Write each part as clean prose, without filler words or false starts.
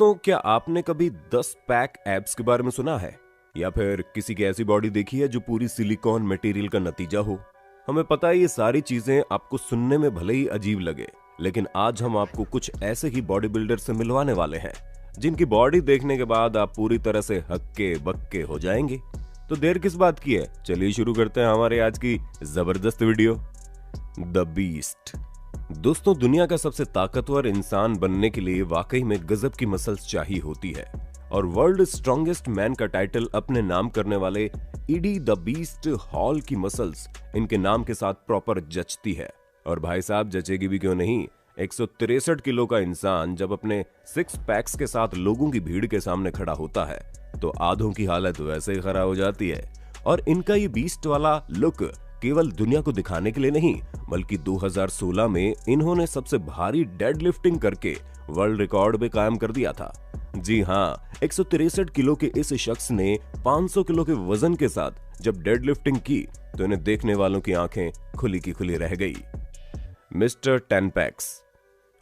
दोस्तों, क्या आपने कभी 10 पैक एब्स के बारे में सुना है या फिर किसी की ऐसी बॉडी देखी है जो पूरी सिलिकॉन मटेरियल का नतीजा हो। हमें पता है ये सारी चीजें आपको सुनने में भले ही अजीब लगे, लेकिन आज हम आपको कुछ ऐसे ही बॉडी बिल्डर से मिलवाने वाले हैं जिनकी बॉडी देखने के बाद आप पूरी तरह से हक्के बक्के हो जाएंगे। तो देर किस बात की है, चलिए शुरू करते हैं हमारे आज की जबरदस्त वीडियो। The beast. दोस्तों, दुनिया का सबसे ताकतवर इंसान बनने के लिए वाकई में गजब की मसल्स चाहिए होती है और वर्ल्ड स्ट्रॉन्गेस्ट मैन का टाइटल अपने नाम करने वाले ईडी द बीस्ट हॉल की मसल्स इनके नाम के साथ प्रॉपर जचती है। और भाई साहब, जचेगी भी क्यों नहीं। 163 किलो का इंसान जब अपने 6 पैक्स के साथ लोगों की भीड़ के सामने खड़ा होता है तो आधों की हालत वैसे ही खराब हो जाती है। और इनका ये बीस्ट वाला लुक केवल दुनिया को दिखाने के लिए नहीं, बल्कि 2016 में इन्होंने सबसे भारी डेड लिफ्टिंग करके वर्ल्ड रिकॉर्ड भी कायम कर दिया था। जी हाँ, 163 किलो के इस शख्स ने 500 किलो के वजन के साथ जब डेड लिफ्टिंग की तो इन्हें देखने वालों की आंखें खुली की खुली रह गई। Mister 10 PACS.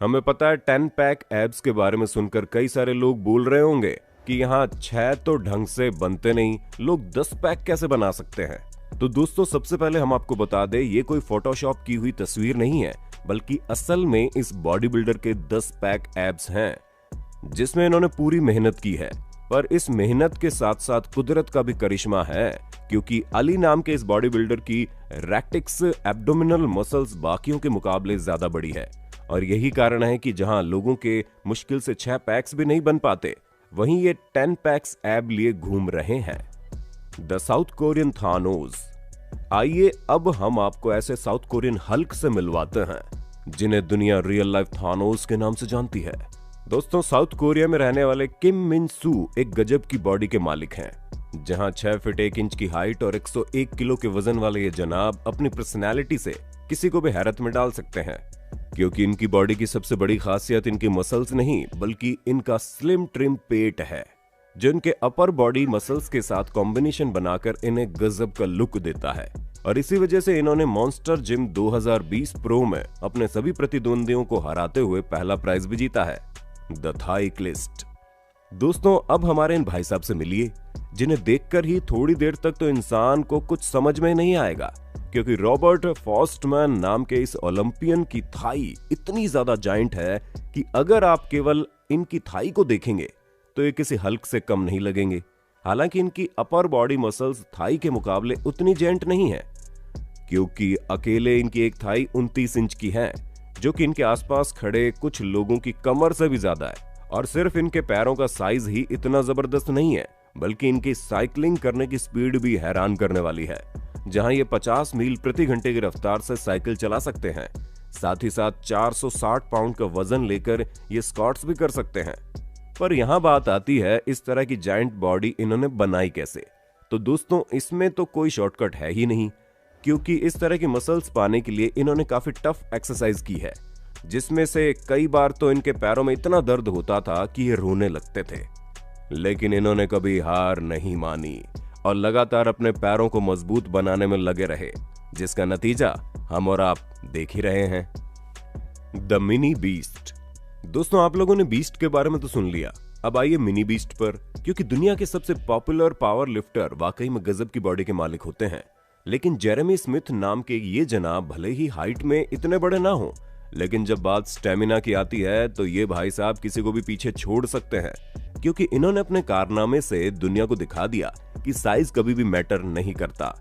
हमें पता है 10 पैक एब्स के बारे में सुनकर कई सारे लोग बोल रहे होंगे कि यहाँ 6 तो ढंग से बनते नहीं, लोग 10 पैक कैसे बना सकते हैं। तो दोस्तों, सबसे पहले हम आपको बता दें, ये कोई फोटोशॉप की हुई तस्वीर नहीं है, बल्कि असल में इस बॉडी बिल्डर के 10 पैक एब्स हैं जिसमें इन्होंने पूरी मेहनत की है। पर इस मेहनत के साथ साथ कुदरत का भी करिश्मा है, क्योंकि अली नाम के इस बॉडी बिल्डर की रेक्टिक्स एब्डोमिनल मसल्स बाकियों के मुकाबले ज्यादा बड़ी है। और यही कारण है कि जहां लोगों के मुश्किल से 6 पैक्स भी नहीं बन पाते, वहीं ये 10 पैक्स एब लिए घूम रहे हैं। The south Korean Thanos. आइए अब हम आपको ऐसे साउथ कोरियन हल्क से मिलवाते हैं जिन्हें दुनिया रियल लाइफ थानोस के नाम से जानती है। दोस्तों, साउथ कोरिया में रहने वाले किम मिन सू एक गजब की बॉडी के मालिक हैं। जहां 6 फीट 1 इंच की हाइट और 101 किलो के वजन वाले ये जनाब अपनी पर्सनैलिटी से किसी को भी हैरत में डाल सकते हैं, क्योंकि इनकी बॉडी की सबसे बड़ी खासियत इनकी मसल्स नहीं, बल्कि इनका स्लिम ट्रिम पेट है जो इनके अपर बॉडी मसल्स के साथ कॉम्बिनेशन बनाकर इन्हें गजब का लुक देता है। और इसी वजह से इन्होंने मॉन्स्टर जिम 2020 प्रो में अपने सभी प्रतिद्वंदियों को हराते हुए पहला प्राइज भी जीता है, द थाईक्लिस्ट। दोस्तों, अब हमारे इन भाई साहब से मिलिए जिन्हें देखकर ही थोड़ी देर तक तो इंसान को कुछ समझ में नहीं आएगा, क्योंकि रॉबर्ट फॉस्टमैन नाम के इस ओलंपियन की थाई इतनी ज्यादा जाइंट है कि अगर आप केवल इनकी थाई को देखेंगे तो ये किसी हल्क से कम नहीं लगेंगे। हालांकि इनकी अपर बॉडी मसल्स थाई के मुकाबले उतनी जेंट नहीं है, क्योंकि अकेले इनकी एक थाई 29 इंच की है, जो कि इनके आसपास खड़े कुछ लोगों की कमर से भी ज्यादा है। और सिर्फ इनके पैरों का साइज ही इतना जबरदस्त नहीं है, बल्कि इनकी साइकिलिंग करने की स्पीड भी हैरान करने वाली है, जहां ये 50 मील प्रति घंटे की रफ्तार से साइकिल चला सकते हैं। साथ ही साथ 460 पाउंड का वजन लेकर ये स्क्वाट्स भी कर सकते हैं। पर यहां बात आती है, इस तरह की जायंट बॉडी इन्होंने बनाई कैसे। तो दोस्तों, इसमें तो कोई शॉर्टकट है ही नहीं, क्योंकि इस तरह की मसल्स पाने के लिए इन्होंने काफी टफ एक्सरसाइज की है, जिसमें से कई बार तो इनके पैरों में इतना दर्द होता था कि ये रोने लगते थे। लेकिन इन्होंने कभी हार नहीं मानी और लगातार अपने पैरों को मजबूत बनाने में लगे रहे, जिसका नतीजा हम और आप देख ही रहे हैं। The mini beast. दोस्तों, आप लोगों ने बीस्ट के बारे में तो सुन लिया, अब आइए मिनी बीस्ट पर, क्योंकि दुनिया के सबसे पॉपुलर पावर लिफ्टर वाकई में गजब की बॉडी के मालिक होते हैं। लेकिन जेरेमी स्मिथ नाम के ये जनाब भले ही हाइट में इतने बड़े ना हो, लेकिन जब बात स्टेमिना की आती है तो ये भाई साहब किसी को भी पीछे छोड़ सकते हैं, क्योंकि इन्होंने अपने कारनामे से दुनिया को दिखा दिया कि साइज कभी भी मैटर नहीं करता।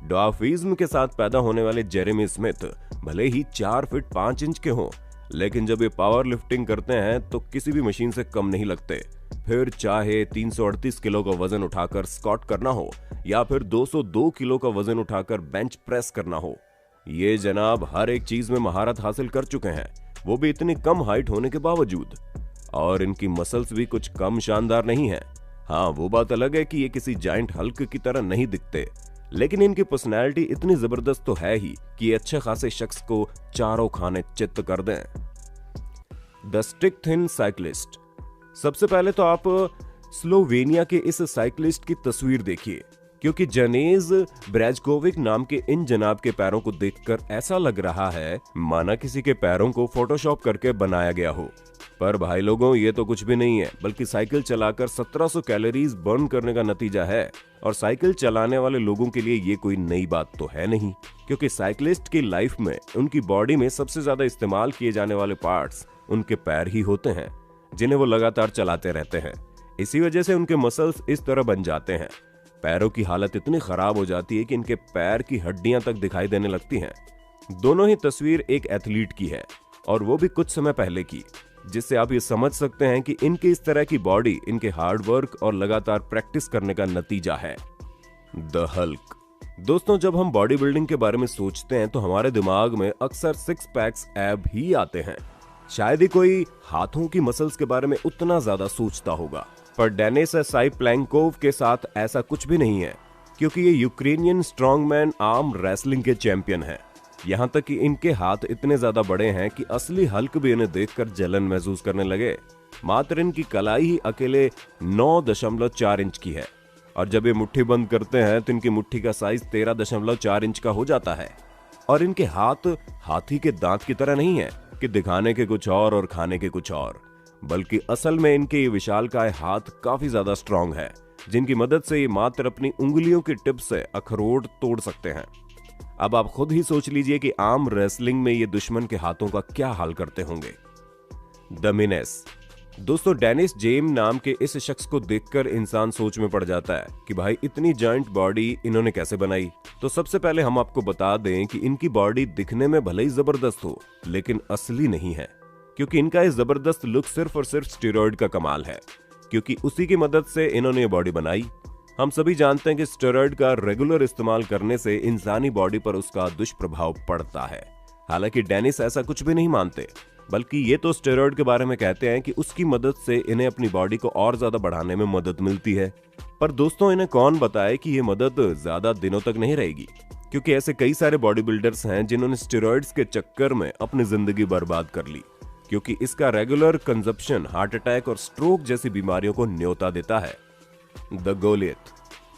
डॉर्फिज्म के साथ पैदा होने वाले जेरेमी स्मिथ भले ही 4 फीट 5 इंच के हों, लेकिन जब ये पावर लिफ्टिंग करते हैं तो किसी भी मशीन से कम नहीं लगते। फिर चाहे 338 किलो का वजन उठाकर स्क्वाट करना हो या फिर 202 किलो का वजन उठाकर बेंच प्रेस करना हो, ये जनाब हर एक चीज में महारत हासिल कर चुके हैं, वो भी इतनी कम हाइट होने के बावजूद। और इनकी मसल्स भी कुछ कम शानदार नहीं है। हाँ, वो बात अलग है कि ये किसी जायंट हल्क की तरह नहीं दिखते, लेकिन इनकी पर्सनैलिटी इतनी जबरदस्त तो है ही कि अच्छे खासे शख्स को चारों खाने चित्त कर दें। The stick thin cyclist. सबसे पहले तो आप स्लोवेनिया के इस साइकिलिस्ट की तस्वीर देखिए, क्योंकि जनेज ब्रेजकोविक नाम के इन जनाब के पैरों को देखकर ऐसा लग रहा है माना किसी के पैरों को फोटोशॉप करके बनाया गया हो। पर भाई लोगों, ये तो कुछ भी नहीं है, बल्कि साइकिल चलाकर 1700 कैलोरीज बर्न करने का नतीजा है। और साइकिल चलाने वाले लोगों के लिए ये कोई नई बात तो है नहीं, क्योंकि साइकिलिस्ट की लाइफ में उनकी बॉडी में सबसे ज्यादा इस्तेमाल किए जाने वाले पार्ट्स उनके पैर ही होते हैं, जिन्हें वो लगातार चलाते रहते हैं। इसी वजह से उनके मसल्स इस तरह बन जाते हैं। पैरों की हालत इतनी खराब हो जाती है कि इनके पैर की हड्डियां तक दिखाई देने लगती हैं। दोनों ही तस्वीर एक एथलीट की है, और वो भी कुछ समय पहले की, जिससे आप ये समझ सकते हैं कि इनकी इस तरह की बॉडी इनके हार्ड वर्क और लगातार प्रैक्टिस करने का नतीजा है। The Hulk. दोस्तों, जब हम बॉडी बिल्डिंग के बारे में सोचते हैं तो हमारे दिमाग में अक्सर 6 पैक्स एब ही आते हैं। शायद ही कोई हाथों की मसल्स के बारे में उतना ज्यादा सोचता होगा, पर डेनिस साइप्लेंकोव के साथ ऐसा कुछ भी नहीं है, क्योंकि ये यूक्रेनियन स्ट्रॉन्गमैन आर्म रेसलिंग के चैंपियन हैं। यहाँ तक कि इनके हाथ इतने ज्यादा बड़े हैं कि असली हल्क भी इन्हें देखकर जलन महसूस करने लगे। मात्र इनकी कलाई ही अकेले 9.4 इंच की है, और जब ये मुट्ठी बंद करते हैं तो इनकी मुट्ठी का साइज 13.4 इंच का हो जाता है। और इनके हाथ हाथी के दांत की तरह नहीं है कि दिखाने के कुछ और खाने के कुछ और, बल्कि असल में इनके ये विशालकाय हाथ काफी ज्यादा स्ट्रांग है, जिनकी मदद से ये मात्र अपनी उंगलियों की टिप से अखरोट तोड़ सकते हैं। अब आप खुद ही सोच लीजिए कि आर्म रेसलिंग में ये दुश्मन के हाथों का क्या हाल करते होंगे। The menace. दोस्तों, डेनिस जेम नाम के इस शख्स को देखकर इंसान सोच में पड़ जाता है कि भाई इतनी जॉइंट बॉडी इन्होंने कैसे बनाई। तो सबसे पहले हम आपको बता दें कि इनकी बॉडी दिखने में भले ही जबरदस्त हो, लेकिन असली नहीं है, क्योंकि इनका ये जबरदस्त लुक सिर्फ और सिर्फ स्टेरॉइड का कमाल है, क्योंकि उसी की मदद से इन्होंने ये बॉडी बनाई। हम सभी जानते हैं कि स्टेरॉइड का रेगुलर इस्तेमाल करने से इंसानी बॉडी पर उसका दुष्प्रभाव पड़ता है। हालांकि डेनिस ऐसा कुछ भी नहीं मानते, बल्कि ये तो स्टेरॉइड के बारे में कहते हैं कि उसकी मदद से इन्हें अपनी बॉडी को और ज्यादा बढ़ाने में मदद मिलती है। पर दोस्तों, इन्हें कौन बताए कि ये मदद ज्यादा दिनों तक नहीं रहेगी, क्योंकि ऐसे कई सारे बॉडी बिल्डर्स हैं जिन्होंने स्टेरॉइड्स के चक्कर में अपनी जिंदगी बर्बाद कर ली, क्योंकि इसका रेगुलर कंजप्शन हार्ट अटैक और स्ट्रोक जैसी बीमारियों को न्योता देता है। द गोलियत।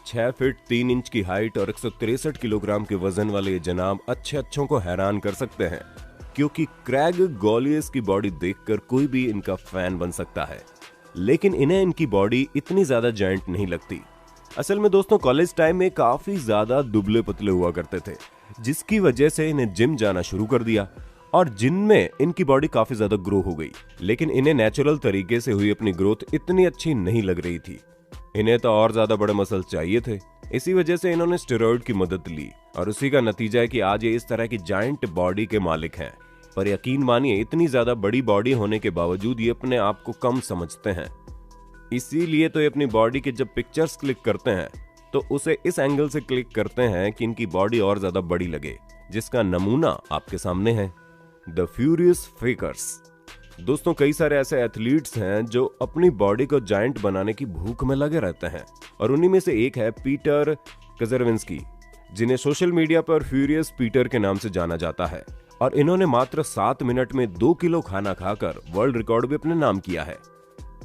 6 फीट 3 इंच की हाइट और 163 किलोग्राम के वजन वाले ये जनाब अच्छों को हैरान कर सकते हैं, क्योंकि क्रैग गोलियस की बॉडी देखकर कोई भी इनका फैन बन सकता है। लेकिन इन्हें इनकी बॉडी इतनी ज्यादा जायंट नहीं लगती। असल में दोस्तों, कॉलेज टाइम में काफी ज्यादा दुबले पतले हुआ करते थे, जिसकी वजह से इन्हें जिम जाना शुरू कर दिया, और जिनमें इनकी बॉडी काफी ज्यादा ग्रो हो गई। लेकिन इन्हें नेचुरल तरीके से हुई अपनी ग्रोथ इतनी अच्छी नहीं लग रही थी। इन्हें तो और ज्यादा बड़े मसल्स चाहिए थे। इसी वजह से इन्होंने स्टेरॉइड की मदद ली, और उसी का नतीजा है कि आज ये इस तरह की जायंट बॉडी के मालिक हैं। पर यकीन मानिए, इतनी ज्यादा बड़ी बॉडी होने के बावजूद ये अपने आप को कम समझते हैं। इसीलिए तो ये अपनी बॉडी के जब पिक्चर्स क्लिक करते हैं तो उसे इस एंगल से क्लिक करते हैं कि इनकी बॉडी और ज्यादा बड़ी लगे, जिसका नमूना आपके सामने है। The furious fakers. दोस्तों, कई सारे ऐसे एथलीट्स हैं जो अपनी बॉडी को जायंट बनाने की भूख में लगे रहते हैं, और उन्हीं में से एक है पीटर कज़रविंस्की, जिन्हें सोशल मीडिया पर फ्यूरियस पीटर के नाम से जाना जाता है। और इन्होंने मात्र 7 मिनट में 2 किलो खाना खाकर वर्ल्ड रिकॉर्ड भी अपने नाम किया है।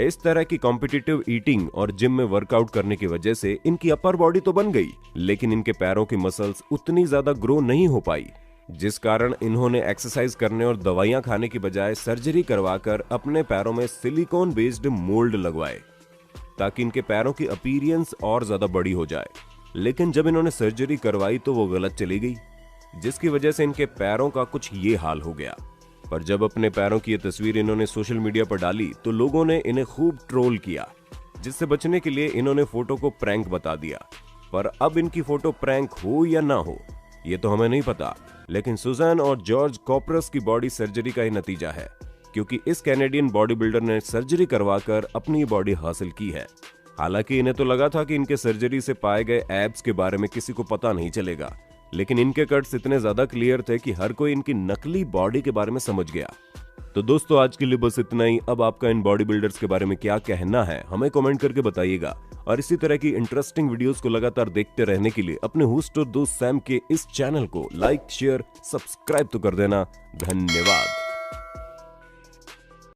इस तरह की कॉम्पिटिटिव ईटिंग और जिम में वर्कआउट करने की वजह से इनकी अपर बॉडी तो बन गई, लेकिन इनके पैरों की मसल्स उतनी ज्यादा ग्रो नहीं हो पाई, जिस कारण इन्होंने एक्सरसाइज करने और दवाइयां खाने की बजाय सर्जरी करवाकर अपने पैरों में सिलिकॉन बेस्ड मोल्ड लगवाए, ताकि इनके पैरों की अपीयरेंस और ज्यादा बड़ी हो जाए। लेकिन जब इन्होंने सर्जरी करवाई तो वो गलत चली गई, जिसकी वजह से इनके पैरों का कुछ ये हाल हो गया। पर जब अपने पैरों की ये तस्वीर इन्होंने सोशल मीडिया पर डाली तो लोगों ने इन्हें खूब ट्रोल किया, जिससे बचने के लिए इन्होंने फोटो को प्रैंक बता दिया। पर अब इनकी फोटो प्रैंक हो या ना हो ये तो हमें नहीं पता, लेकिन सुजैन और जॉर्ज कॉपरस की बॉडी सर्जरी का ही नतीजा है, क्योंकि इस कैनेडियन बॉडी बिल्डर ने सर्जरी करवाकर अपनी बॉडी हासिल की है। हालांकि इन्हें तो लगा था कि इनके सर्जरी से पाए गए एब्स के बारे में किसी को पता नहीं चलेगा, लेकिन इनके कट्स इतने ज्यादा क्लियर थे कि हर कोई इनकी नकली बॉडी के बारे में समझ गया। तो दोस्तों, आज के लिए बस इतना ही। अब आपका इन बॉडी बिल्डर्स के बारे में क्या कहना है हमें कमेंट करके बताइएगा, और इसी तरह की इंटरेस्टिंग वीडियोस को लगातार देखते रहने के लिए अपने होस्ट और दोस्त सैम के इस चैनल को लाइक, शेयर, सब्सक्राइब तो कर देना। धन्यवाद।